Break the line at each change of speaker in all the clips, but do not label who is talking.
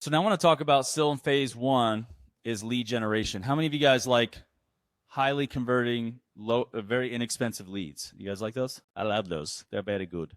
So now I want to talk about still in phase one is lead generation. How many of you guys like highly converting, very inexpensive leads? You guys like those? I love those. They're very good.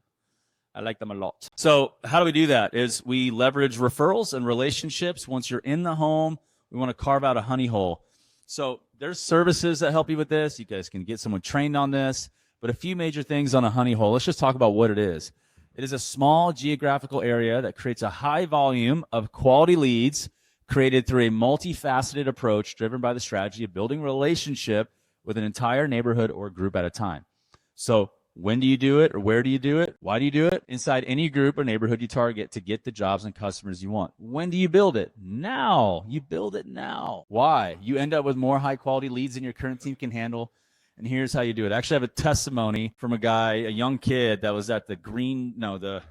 I like them a lot. So how do we do that? Is we leverage referrals and relationships. Once you're in the home, we want to carve out a honey hole. So there's services that help you with this. You guys can get someone trained on this. But a few major things on a honey hole. Let's just talk about what it is. It is a small geographical area that creates a high volume of quality leads created through a multifaceted approach driven by the strategy of building relationship with an entire neighborhood or group at a time. So when do you do it, or where do you do it? Why do you do it? Inside any group or neighborhood you target to get the jobs and customers you want. When do you build it? Now. You build it now. Why? You end up with more high quality leads than your current team can handle. And here's how you do it. I actually have a testimony from a guy, a young kid that was at the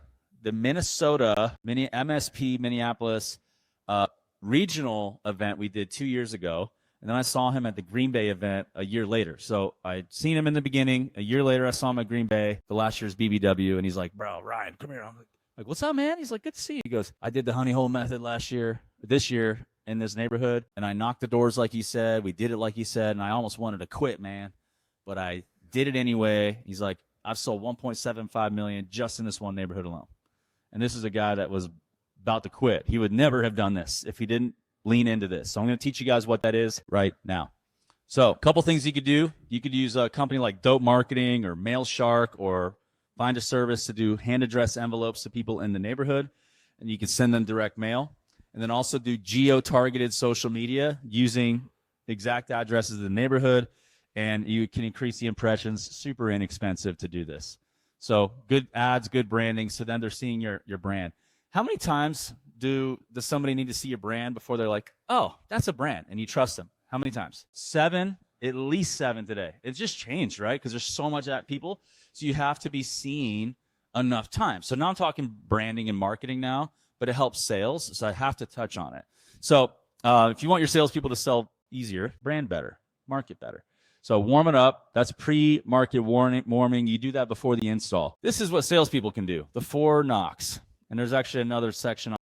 Minnesota MSP Minneapolis regional event we did 2 years ago. And then I saw him at the Green Bay event a year later. So I'd seen him in the beginning. A year later, I saw him at Green Bay, the last year's BBW. And he's like, bro, Ryan, come here. I'm like, what's up, man? He's like, good to see you. He goes, I did the honey hole method this year in this neighborhood. And I knocked the doors like he said. We did it like he said. And I almost wanted to quit, man. But I did it anyway. He's like, I've sold 1.75 million just in this one neighborhood alone. And this is a guy that was about to quit. He would never have done this if he didn't lean into this. So I'm going to teach you guys what that is right now. So a couple things you could do. You could use a company like Dope Marketing or MailShark, or find a service to do hand address envelopes to people in the neighborhood, and you can send them direct mail. And then also do geo-targeted social media using exact addresses of the neighborhood, and you can increase the impressions. Super inexpensive to do this. So good ads, good branding, so then they're seeing your brand. How many times does somebody need to see your brand before they're like, oh, that's a brand, and you trust them? How many times? 7, at least 7 today. It's just changed, right? Because there's so much at people. So you have to be seen enough times. So now I'm talking branding and marketing now, but it helps sales, so I have to touch on it. So if you want your salespeople to sell easier, brand better, market better. So warm it up. That's pre-market warming. You do that before the install. This is what salespeople can do, the 4 knocks. And there's actually another section